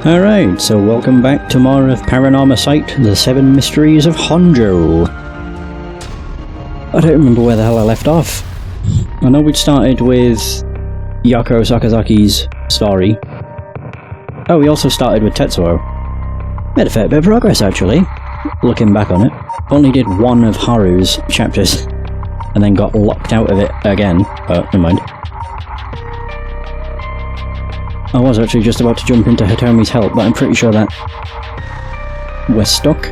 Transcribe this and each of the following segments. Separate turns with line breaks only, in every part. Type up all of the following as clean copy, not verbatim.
Alright, so welcome back to more of Paranormasight, the Seven Mysteries of Honjo. I don't remember where the hell I left off. I know we'd started with Yoko Sakazaki's story. Oh, we also started with Tetsuo. Made a fair bit of progress, actually, looking back on it. Only did one of Haru's chapters, and then got locked out of it again, but never mind. I was actually just about to jump into Hitomi's help, but I'm pretty sure that we're stuck.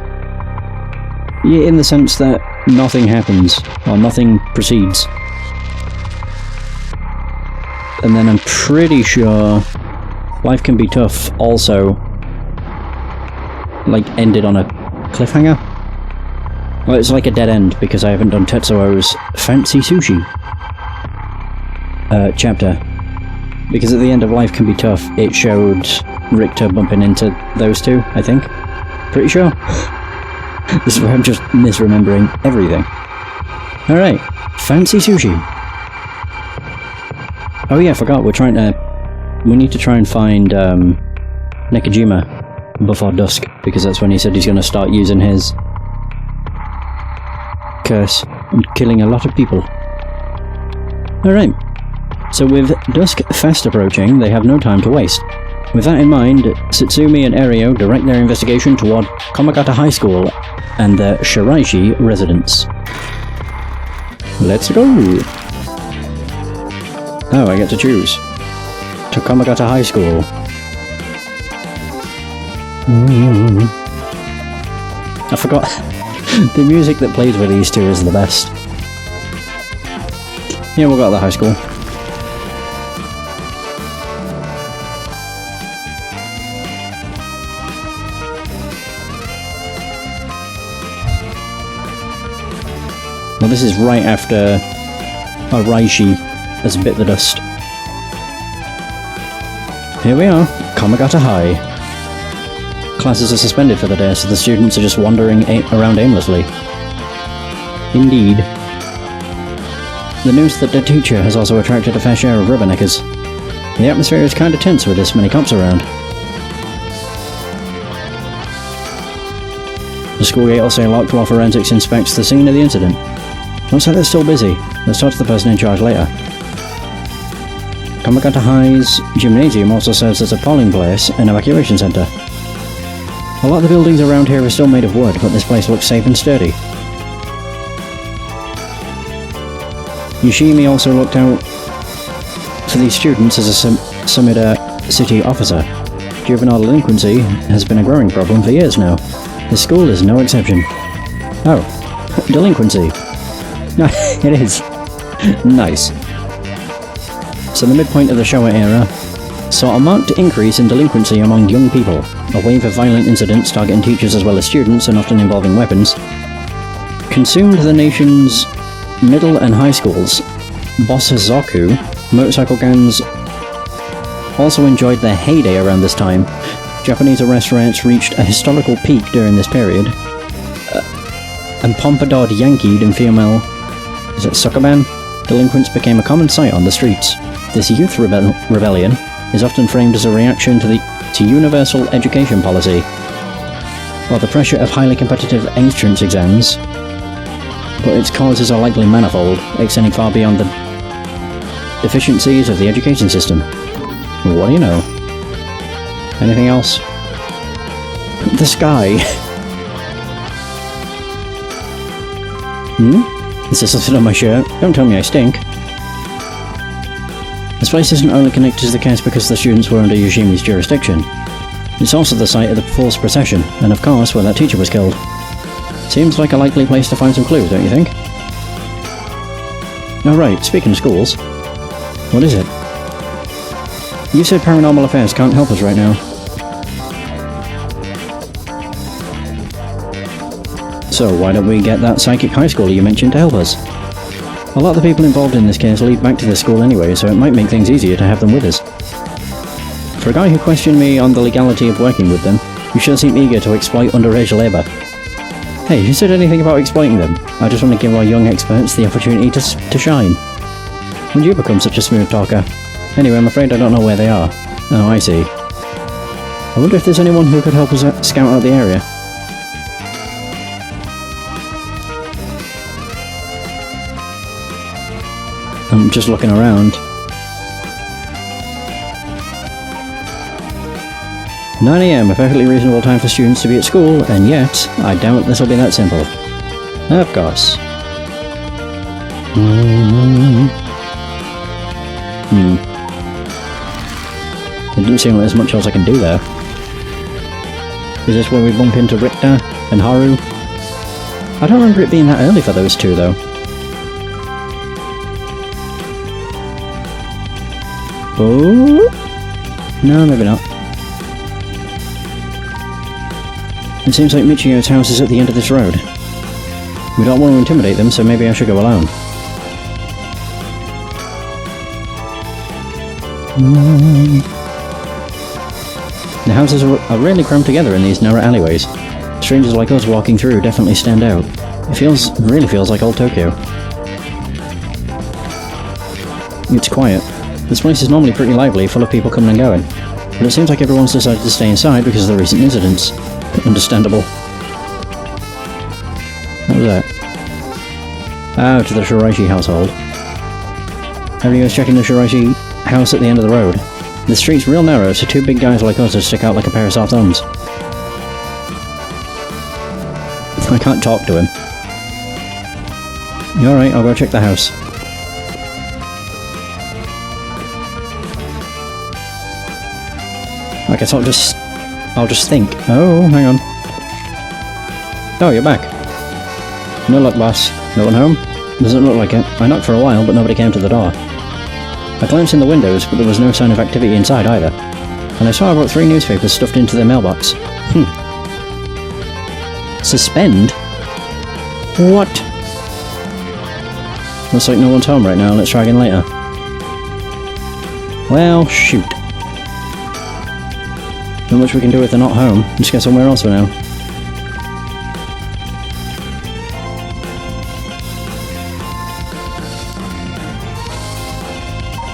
Yeah, in the sense that nothing happens, or nothing proceeds. And then I'm pretty sure Life Can Be Tough also, like, ended on a cliffhanger. Well, it's like a dead end, because I haven't done Tetsuo's Fancy Sushi chapter. Because at the end of Life Can Be Tough, it showed Richter bumping into those two, I think. Pretty sure. This is where I'm just misremembering everything. Alright, Fancy Sushi. Oh yeah, I forgot, we need to try and find Nekojima before dusk, because that's when he said he's going to start using his curse and killing a lot of people. Alright. So with dusk fast approaching, they have no time to waste. With that in mind, Satsumi and Ario direct their investigation toward Komagata High School and the Shiraishi residence. Let's go! Oh, I get to choose. To Komagata High School. I forgot. The music that plays with these two is the best. Yeah, we'll go to the high school. Well, this is right after Raishi has bit the dust. Here we are, Komagata High. Classes are suspended for the day, so the students are just wandering around aimlessly. Indeed. The news that the teacher has also attracted a fair share of rubberneckers. The atmosphere is kinda tense with this many cops around. The school gate will stay locked while forensics inspects the scene of the incident. Looks like they're still busy. Let's talk to the person in charge later. Komagata High's gymnasium also serves as a polling place and evacuation center. A lot of the buildings around here are still made of wood, but this place looks safe and sturdy. Yoshimi also looked out for these students as a Sumida city officer. Juvenile delinquency has been a growing problem for years now. The school is no exception. Oh, delinquency. No, it is. Nice. So the midpoint of the Showa era saw a marked increase in delinquency among young people. A wave of violent incidents targeting teachers as well as students, and often involving weapons, consumed the nation's middle and high schools. Bosazoku motorcycle gangs also enjoyed their heyday around this time. Japanese arrest rates reached a historical peak during this period. And pompadoured Yankee and female Sokoban delinquents became a common sight on the streets. This youth rebellion is often framed as a reaction to universal education policy, or the pressure of highly competitive entrance exams, but its causes are likely manifold, extending far beyond the deficiencies of the education system. What do you know? Anything else? The sky. Is there something on my shirt? Don't tell me I stink. This place isn't only connected to the case because the students were under Yoshimi's jurisdiction. It's also the site of the forced procession, and of course where that teacher was killed. Seems like a likely place to find some clues, don't you think? Oh right, speaking of schools. What is it? You said Paranormal Affairs can't help us right now. So why don't we get that psychic high schooler you mentioned to help us? A lot of the people involved in this case lead back to this school anyway, so it might make things easier to have them with us. For a guy who questioned me on the legality of working with them, you sure seem eager to exploit underage labour. Hey, who said anything about exploiting them? I just want to give our young experts the opportunity to shine. When did you become such a smooth talker? Anyway, I'm afraid I don't know where they are. Oh, I see. I wonder if there's anyone who could help us scout out the area. I'm just looking around. 9 AM, a perfectly reasonable time for students to be at school, and yet, I doubt this will be that simple. Of course. It doesn't seem like there's much else I can do there. Is this where we bump into Richter and Haru? I don't remember it being that early for those two, though. Oh? No, maybe not. It seems like Michio's house is at the end of this road. We don't want to intimidate them, so maybe I should go alone. The houses are really crammed together in these narrow alleyways. Strangers like us walking through definitely stand out. It really feels like old Tokyo. It's quiet. This place is normally pretty lively, full of people coming and going. But it seems like everyone's decided to stay inside because of the recent incidents. Understandable. What was that? Oh, to the Shiraishi household. Everyone's checking the Shiraishi house at the end of the road. The street's real narrow, so two big guys like us would stick out like a pair of soft thumbs. I can't talk to him. Alright, I'll go check the house. I guess I'll just think. Oh, hang on. Oh, you're back. No luck, boss. No one home? Doesn't look like it. I knocked for a while, but nobody came to the door. I glanced in the windows, but there was no sign of activity inside either. And I saw about 3 newspapers stuffed into their mailbox. Suspend? What? Looks like no one's home right now. Let's try again later. Well, shoot. Not much we can do if they're not home. Just get somewhere else for now.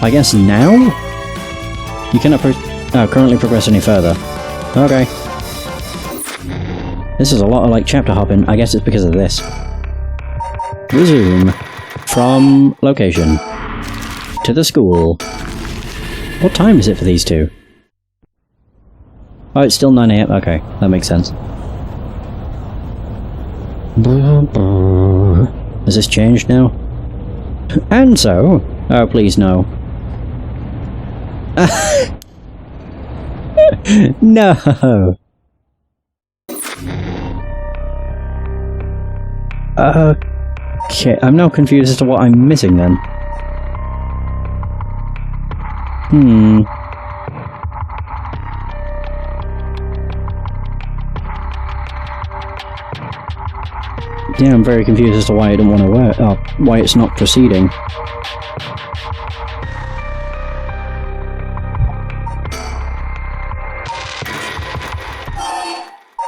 I guess now? You cannot currently progress any further. Okay. This is a lot of like chapter hopping. I guess it's because of this. Resume. From location. To the school. What time is it for these two? Oh, it's still 9 AM. Okay, that makes sense. Has this changed now? And so... Oh, please, no. No! Okay, I'm now confused as to what I'm missing then. Yeah, I'm very confused as to why I don't want to work. Oh, why it's not proceeding.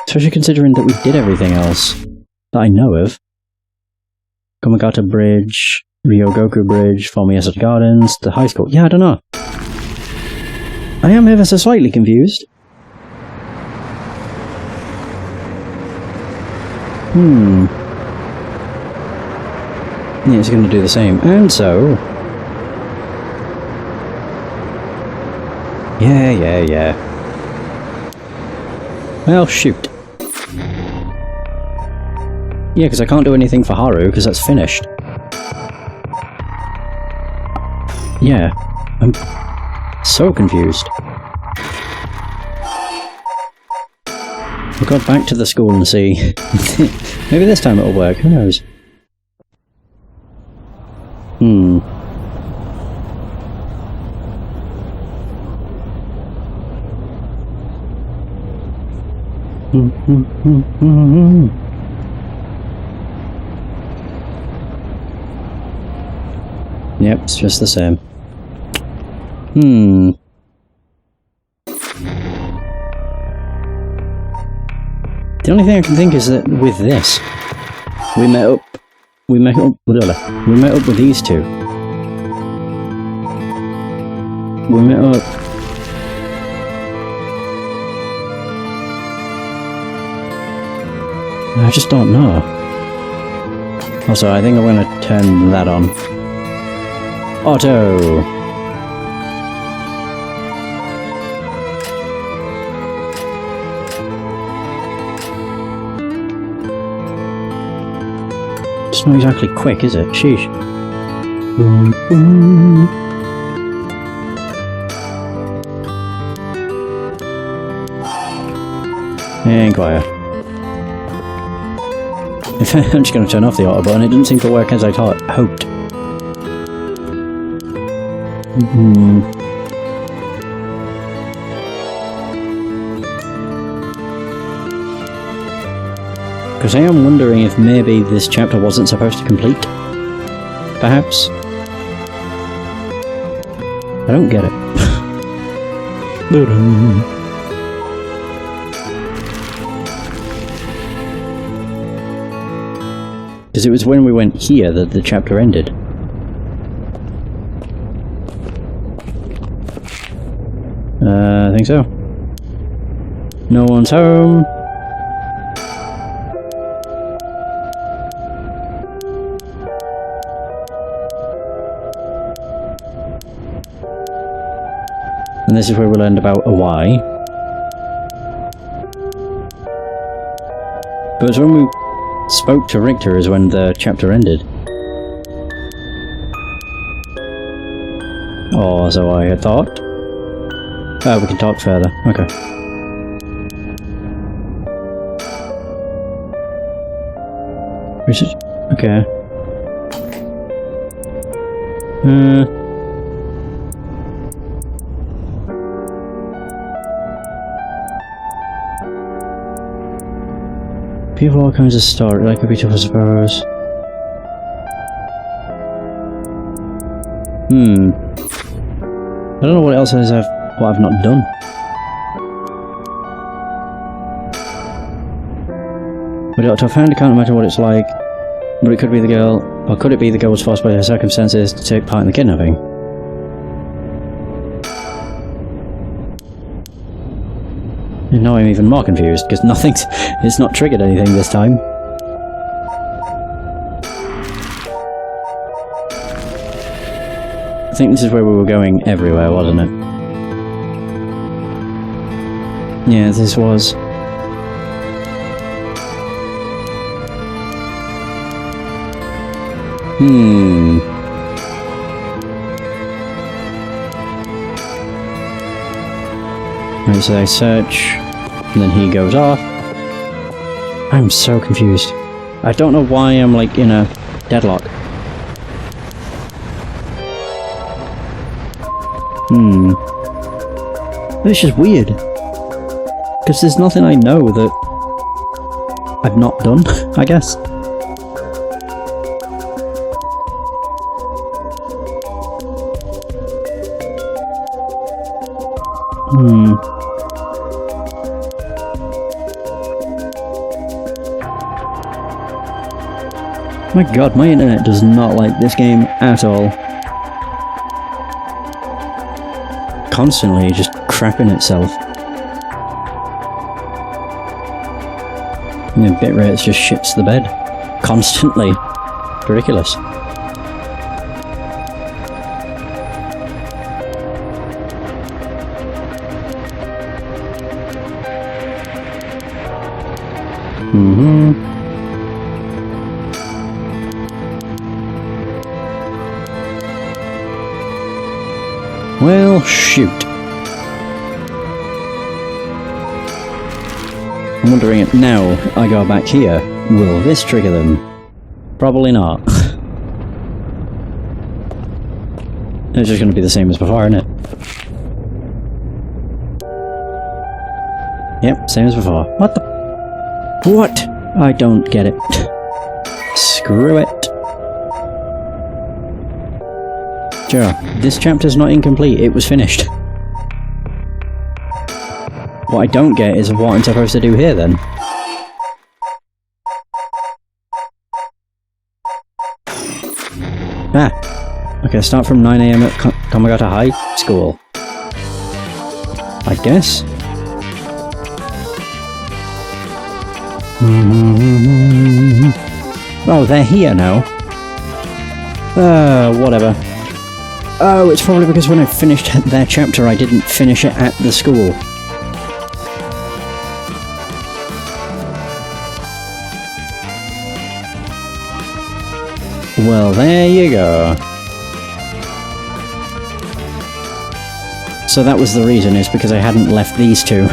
Especially considering that we did everything else that I know of. Komagata Bridge, Ryogoku Bridge, Formiasa Gardens, the high school. Yeah, I don't know. I am ever so slightly confused. Yeah, it's going to do the same. And so... Yeah. Well, shoot. Yeah, because I can't do anything for Haru, because that's finished. Yeah. I'm so confused. We'll go back to the school and see. Maybe this time it'll work, who knows? Yep, it's just the same. The only thing I can think is that with this, we met up with these two. We met up I just don't know. Also, I think I'm gonna turn that on. Auto! It's not exactly quick, is it? Sheesh. Boom, boom. And quiet. I'm just going to turn off the auto button. It didn't seem to work as I hoped. Because I am wondering if maybe this chapter wasn't supposed to complete. Perhaps. I don't get it. Because it was when we went here that the chapter ended. I think so. No one's home. And this is where we learned about a Y. But it was when we spoke to Richter is when the chapter ended. Oh, so I had thought. Oh, we can talk further. Okay. Okay. People all kinds of stories, like a bit of a suppose. I don't know what else I've not done. But to have found, I can't imagine what it's like. But it could be the girl, or could it be the girl was forced by her circumstances to take part in the kidnapping? And now I'm even more confused, because it's not triggered anything this time. I think this is where we were going everywhere, wasn't it? Yeah, this was. Right, so I search, and then he goes off. I'm so confused. I don't know why I'm like in a deadlock. It's just weird. Because there's nothing I know that I've not done, I guess. My god, my internet does not like this game at all. Constantly just crapping itself. And the bitrate just shits the bed. Constantly. Ridiculous. Well, shoot. I'm wondering if now I go back here, will this trigger them? Probably not. It's just going to be the same as before, isn't it? Yep, same as before. What the... What? I don't get it. Screw it. Sure, this chapter's not incomplete, it was finished. What I don't get is what I'm supposed to do here then. Okay, start from 9 AM at Komagata High School. I guess? Oh, they're here now. Whatever. Oh, it's probably because when I finished their chapter, I didn't finish it at the school. Well, there you go. So that was the reason, is because I hadn't left these two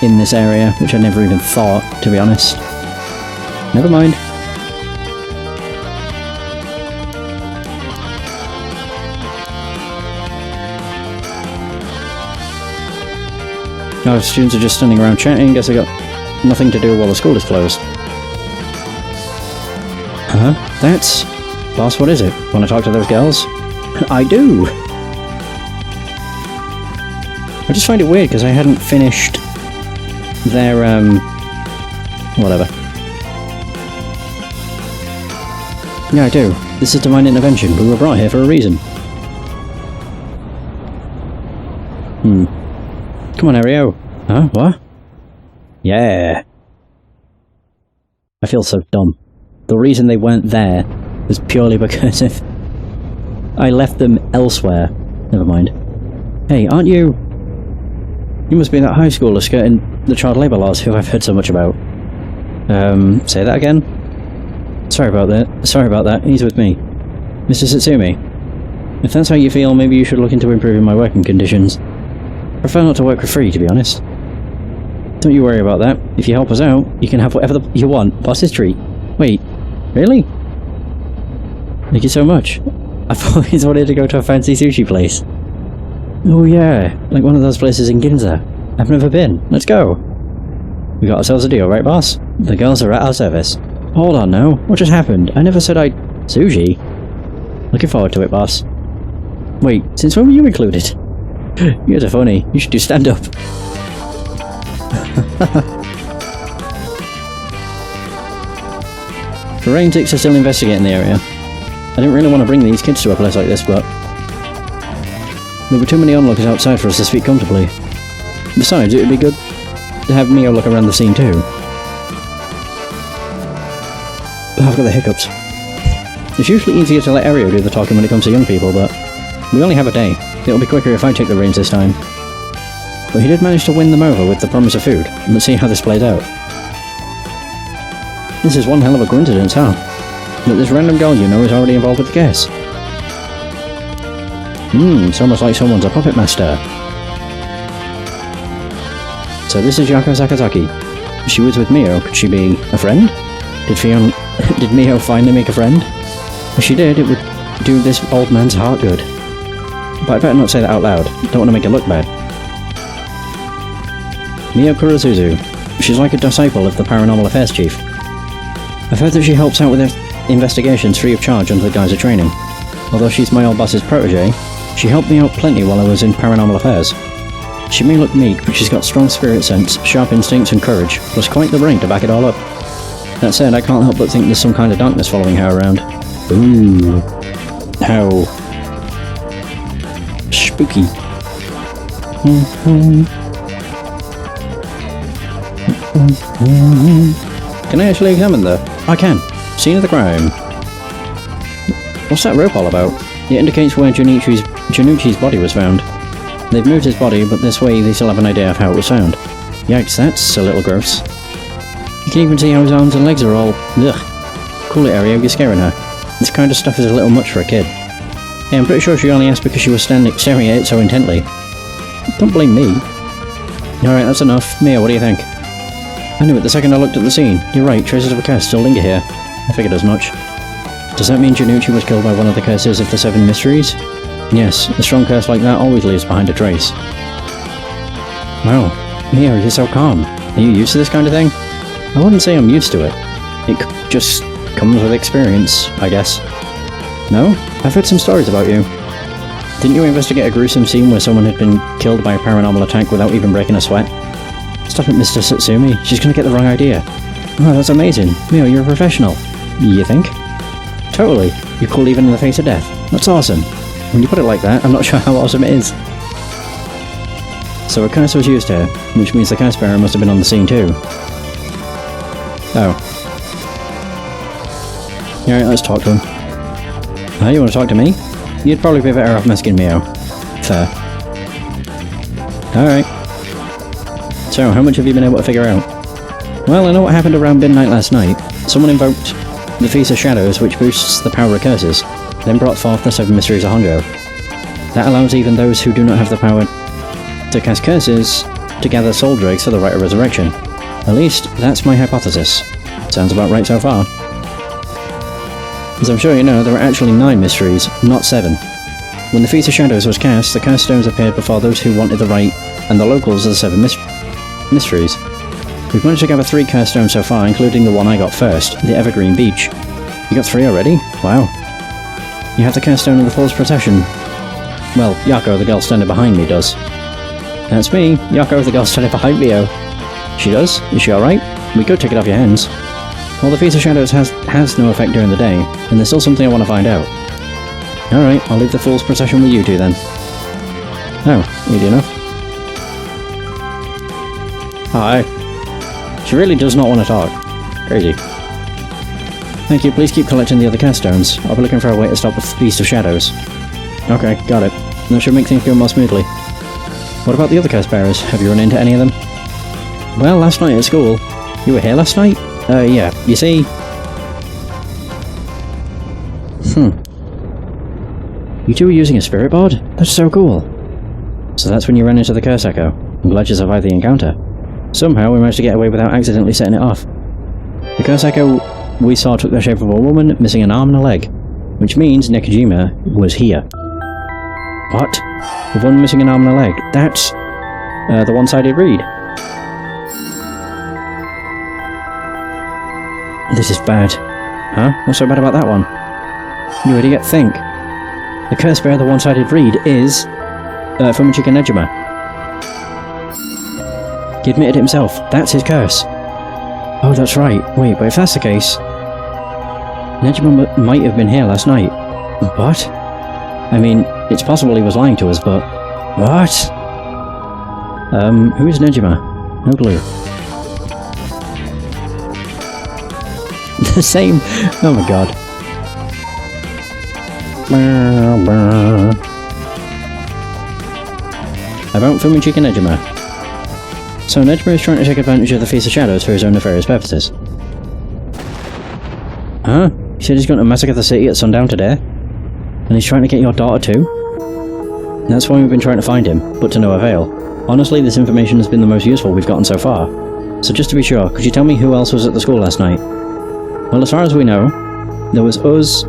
in this area, which I never even thought, to be honest. Never mind. Oh, students are just standing around chatting. Guess I got nothing to do while the school is closed. Huh? That's... Boss, what is it? Want to talk to those girls? I do! I just find it weird because I hadn't finished their, whatever. Yeah, I do. This is divine intervention. We were brought here for a reason. Come on, Ario. Huh? What? Yeah. I feel so dumb. The reason they weren't there was purely because if I left them elsewhere. Never mind. Hey, aren't you... You must be that high schooler skirting the child labour laws who I've heard so much about. Say that again? Sorry about that. He's with me. Mr. Satsumi. If that's how you feel, maybe you should look into improving my working conditions. I prefer not to work for free, to be honest. Don't you worry about that. If you help us out, you can have whatever you want. Boss's treat. Wait, really? Thank you so much. I've always wanted to go to a fancy sushi place. Oh yeah, like one of those places in Ginza. I've never been. Let's go. We got ourselves a deal, right, boss? The girls are at our service. Hold on now. What just happened? I never said I'd... Sushi? Looking forward to it, boss. Wait, since when were you included? You guys are funny. You should do stand-up. Forensics are still investigating the area. I didn't really want to bring these kids to a place like this, but... there were too many onlookers outside for us to speak comfortably. Besides, it would be good to have Mio look around the scene too. I've got the hiccups. It's usually easier to let Ario do the talking when it comes to young people, but we only have a day. It'll be quicker if I take the reins this time. But he did manage to win them over with the promise of food. Let's see how this plays out. This is one hell of a coincidence, huh? That this random girl you know is already involved with the case. It's almost like someone's a puppet master. So this is Yako Sakazaki. She was with Mio. Could she be a friend? Did Mio finally make a friend? If she did, it would do this old man's heart good. But I better not say that out loud. Don't want to make it look bad. Mio Kurosuzu. She's like a disciple of the Paranormal Affairs Chief. I've heard that she helps out with investigations free of charge under the guise of training. Although she's my old boss's protege, she helped me out plenty while I was in Paranormal Affairs. She may look meek, but she's got strong spirit sense, sharp instincts and courage, plus quite the brain to back it all up. That said, I can't help but think there's some kind of darkness following her around. Ooh. How... spooky. Can I actually examine the... I can. Scene of the crime. What's that rope all about? It indicates where Janucci's body was found. They've moved his body, but this way they still have an idea of how it was found. Yikes, that's a little gross. You can even see how his arms and legs are all... ugh. Cool it, Ario, you're scaring her. This kind of stuff is a little much for a kid. Hey, I'm pretty sure she only asked because she was staring at it so intently. Don't blame me. Alright, that's enough. Mia, what do you think? I knew it the second I looked at the scene. You're right, traces of a curse still linger here. I figured as much. Does that mean Janucci was killed by one of the curses of the Seven Mysteries? Yes, a strong curse like that always leaves behind a trace. Wow, Mia, you're so calm. Are you used to this kind of thing? I wouldn't say I'm used to it. It just comes with experience, I guess. No? I've heard some stories about you. Didn't you investigate a gruesome scene where someone had been killed by a paranormal attack without even breaking a sweat? Stop it, Mr. Satsumi. She's gonna get the wrong idea. Oh, that's amazing. Mio, you're a professional. You think? Totally. You're cool even in the face of death. That's awesome. When you put it like that, I'm not sure how awesome it is. So a curse was used here, which means the curse bearer must have been on the scene too. Oh. Alright, let's talk to him. Oh, you want to talk to me? You'd probably be better off asking Mio. Fair. Alright. So, how much have you been able to figure out? Well, I know what happened around midnight last night. Someone invoked the Feast of Shadows, which boosts the power of curses, then brought forth the Seven Mysteries of Honjo. That allows even those who do not have the power to cast curses to gather soul drakes for the Rite of Resurrection. At least, that's my hypothesis. Sounds about right so far. As I'm sure you know, there are actually 9 mysteries, not 7. When the Feast of Shadows was cast, the curse stones appeared before those who wanted the rite and the locals of the 7 mysteries. We've managed to gather 3 curse stones so far, including the one I got first, the Evergreen Beach. You got 3 already? Wow. You have the curse stone of the Fool's Procession. Well, Yoko, the girl standing behind me, does. That's me, Yoko, the girl standing behind me, oh. She does? Is she alright? We could take it off your hands. Well, the Feast of Shadows has no effect during the day, and there's still something I want to find out. Alright, I'll leave the Fool's Procession with you two then. Oh, easy enough. Hi. She really does not want to talk. Crazy. Thank you, please keep collecting the other curse stones. I'll be looking for a way to stop the Feast of Shadows. Okay, got it. That should make things go more smoothly. What about the other curse bearers? Have you run into any of them? Well, last night at school. You were here last night? Yeah. You see... You two were using a spirit board? That's so cool. So that's when you ran into the curse echo. I'm glad you survived the encounter. Somehow we managed to get away without accidentally setting it off. The curse echo we saw took the shape of a woman missing an arm and a leg, which means Nekojima was here. What? The one missing an arm and a leg? That's... the one-sided reed. This is bad. Huh? What's so bad about that one? You idiot, think. The curse bearer, the one-sided reed, is... Fumichika Nejima. He admitted it himself. That's his curse. Oh, that's right. Wait, but if that's the case... Nejima might have been here last night. What? I mean, it's possible he was lying to us, but... What? Who is Nejima? No clue. The same... Oh my god. About Fumichika Nejima. So Nejima is trying to take advantage of the Feast of Shadows for his own nefarious purposes. Huh? He said he's going to massacre the city at sundown today? And he's trying to get your daughter too? That's why we've been trying to find him, but to no avail. Honestly, this information has been the most useful we've gotten so far. So just to be sure, could you tell me who else was at the school last night? Well, as far as we know, there was us,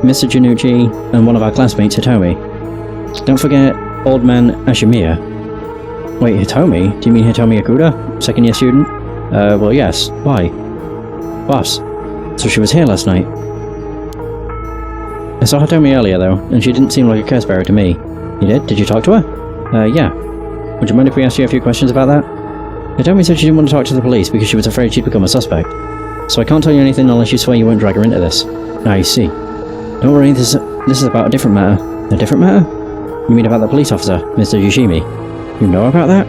Mr. Janucci, and one of our classmates, Hitomi. Don't forget old man Ashimiya. Wait, Hitomi? Do you mean Hitomi Akuda? Second year student? Well yes. Why? Boss. So she was here last night. I saw Hitomi earlier though, and she didn't seem like a curse bearer to me. You did? Did you talk to her? Yeah. Would you mind if we asked you a few questions about that? Hitomi said she didn't want to talk to the police because she was afraid she'd become a suspect. So I can't tell you anything unless you swear you won't drag her into this. I see. Don't worry, this is about a different matter. A different matter? You mean about the police officer, Mr. Yoshimi? You know about that?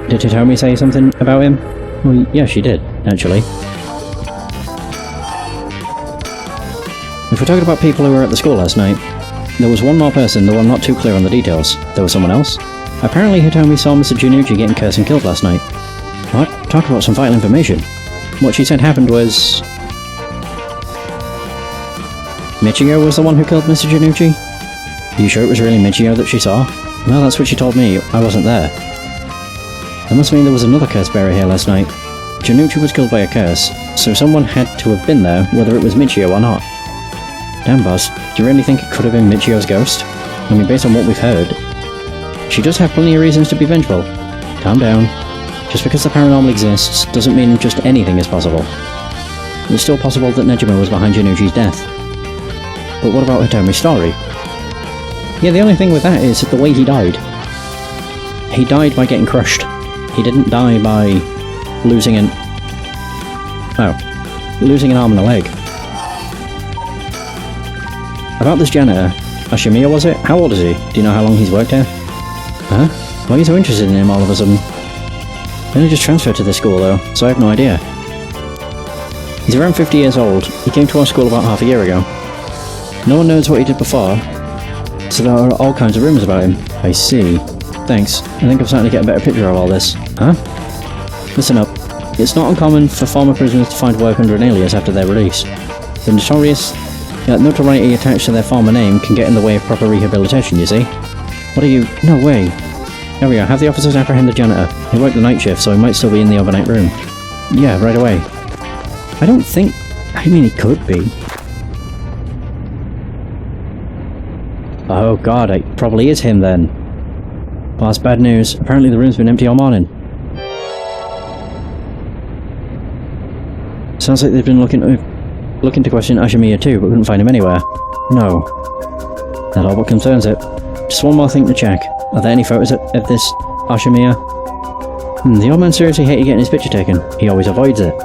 Did Hitomi say something about him? Well, yeah, she did, actually. If we're talking about people who were at the school last night, there was one more person, though I'm not too clear on the details. There was someone else. Apparently Hitomi saw Mr. Janucci getting cursed and killed last night. What? Talk about some vital information. What she said happened was... Michio was the one who killed Mr. Janucci? Are you sure it was really Michio that she saw? Well, that's what she told me. I wasn't there. That must mean there was another curse bearer here last night. Janucci was killed by a curse, so someone had to have been there, whether it was Michio or not. Damn, boss. Do you really think it could have been Michio's ghost? I mean, based on what we've heard. She does have plenty of reasons to be vengeful. Calm down. Just because the paranormal exists doesn't mean just anything is possible. It's still possible that Nejima was behind Janucci's death. But what about Hitomi's story? Yeah, the only thing with that is the way he died. He died by getting crushed. He didn't die by losing an... Oh. Losing an arm and a leg. About this janitor, Ashimiya was it? How old is he? Do you know how long he's worked here? Huh? Why are you so interested in him all of a sudden? I only just transferred to this school though, so I have no idea. He's around 50 years old. He came to our school about half a year ago. No one knows what he did before, so there are all kinds of rumours about him. I see. Thanks. I think I'm starting to get a better picture of all this. Huh? Listen up. It's not uncommon for former prisoners to find work under an alias after their release. The notoriety attached to their former name can get in the way of proper rehabilitation, you see. What are you... No way. There we are. Have the officers apprehend the janitor. He worked the night shift, so he might still be in the overnight room. Yeah, right away. I don't think... I mean, he could be. Oh god, it probably is him then. Well, that's bad news. Apparently the room's been empty all morning. Sounds like they've been looking to question Ashimiya too, but couldn't find him anywhere. No. That all but concerns it. Just one more thing to check. Are there any photos of this Ashimiya? The old man seriously hated getting his picture taken. He always avoids it.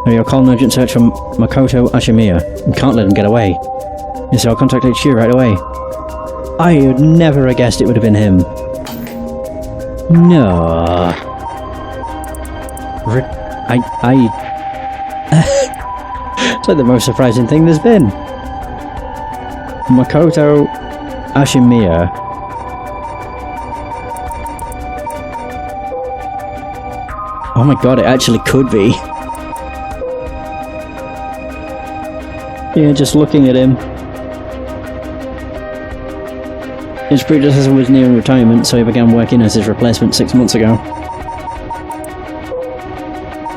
Now you'll call an urgent search for Makoto Ashimiya. You can't let him get away. Yes, I'll contact HQ right away. I would never have guessed it would have been him. No. It's like the most surprising thing there's been. Makoto Ashimiya. Oh my god, it actually could be. Yeah, just looking at him. His predecessor was nearing retirement, so he began working as his replacement 6 months ago.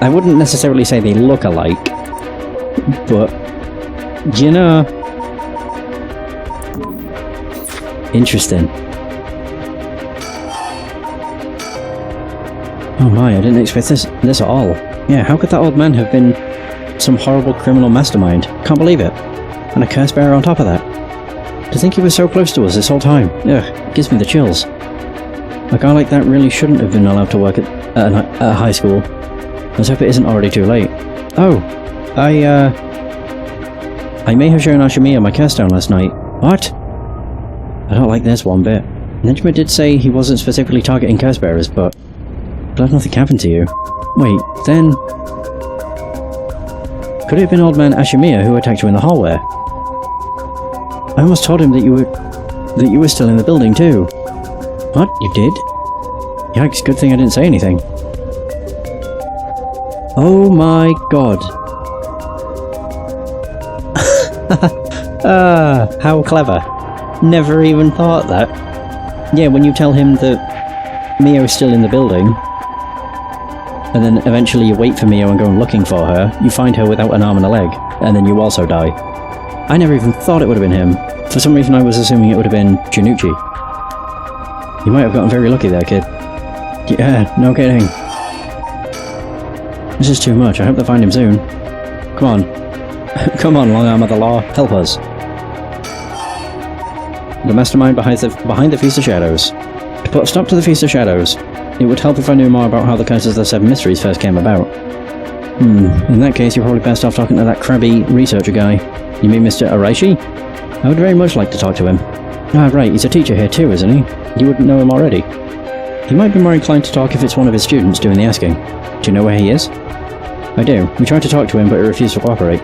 I wouldn't necessarily say they look alike, but, you know... Interesting. Oh my, I didn't expect this at all. Yeah, how could that old man have been some horrible criminal mastermind? Can't believe it. And a curse bearer on top of that. To think he was so close to us this whole time. Ugh, it gives me the chills. A guy like that really shouldn't have been allowed to work at a high school. Let's hope it isn't already too late. Oh, I may have shown Ashimiya my curse stone last night. What? I don't like this one bit. Nejima did say he wasn't specifically targeting curse bearers, but glad nothing happened to you. Wait, then... Could it have been old man Ashimiya who attacked you in the hallway? I almost told him that you were still in the building too. What? You did? Yikes, good thing I didn't say anything. Oh my god. How clever. Never even thought that. Yeah, when you tell him that Mio is still in the building, and then eventually you wait for Mio and go looking for her, you find her without an arm and a leg, and then you also die. I never even thought it would have been him. For some reason I was assuming it would have been Junichi. You might have gotten very lucky there, kid. Yeah, no kidding. This is too much. I hope they find him soon. Come on. Come on, long arm of the law. Help us. The mastermind behind the Feast of Shadows. To put a stop to the Feast of Shadows, it would help if I knew more about how the curses of the Seven Mysteries first came about. In that case, you're probably best off talking to that crabby researcher guy. You mean Mr. Araishi? I would very much like to talk to him. Ah, right, he's a teacher here too, isn't he? You wouldn't know him already. He might be more inclined to talk if it's one of his students doing the asking. Do you know where he is? I do. We tried to talk to him, but he refused to cooperate.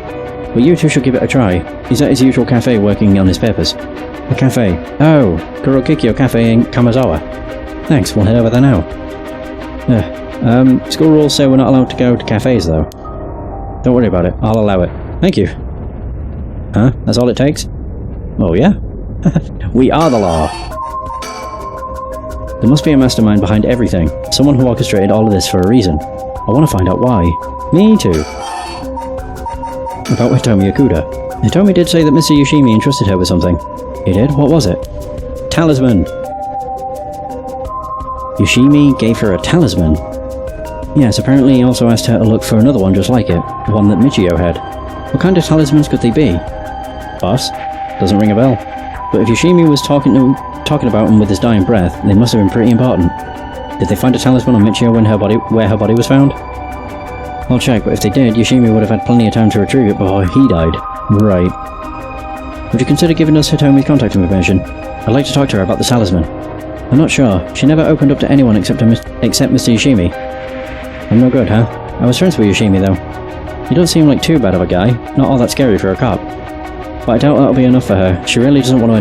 But you two should give it a try. He's at his usual cafe working on his papers. A cafe? Oh, Kurokikyo Cafe in Kamazawa. Thanks, we'll head over there now. School rules say we're not allowed to go to cafes, though. Don't worry about it, I'll allow it. Thank you. Huh? That's all it takes? Oh, yeah? We are the law! There must be a mastermind behind everything. Someone who orchestrated all of this for a reason. I want to find out why. Me too. About Hitomi Okuda. Hitomi did say that Mr. Yoshimi entrusted her with something. He did? What was it? Talisman! Yoshimi gave her a talisman. Yes, apparently he also asked her to look for another one just like it. One that Michio had. What kind of talismans could they be? Boss? Doesn't ring a bell. But if Yoshimi was talking about them with his dying breath, they must have been pretty important. Did they find a talisman on Michio where her body was found? I'll check, but if they did, Yoshimi would have had plenty of time to retrieve it before he died. Right. Would you consider giving us Hitomi's contact information? I'd like to talk to her about the talisman. I'm not sure. She never opened up to anyone except Mr. Yoshimi. I'm no good, huh? I was friends with Yoshimi, though. You don't seem like too bad of a guy, not all that scary for a cop. But I doubt that'll be enough for her. She really doesn't want to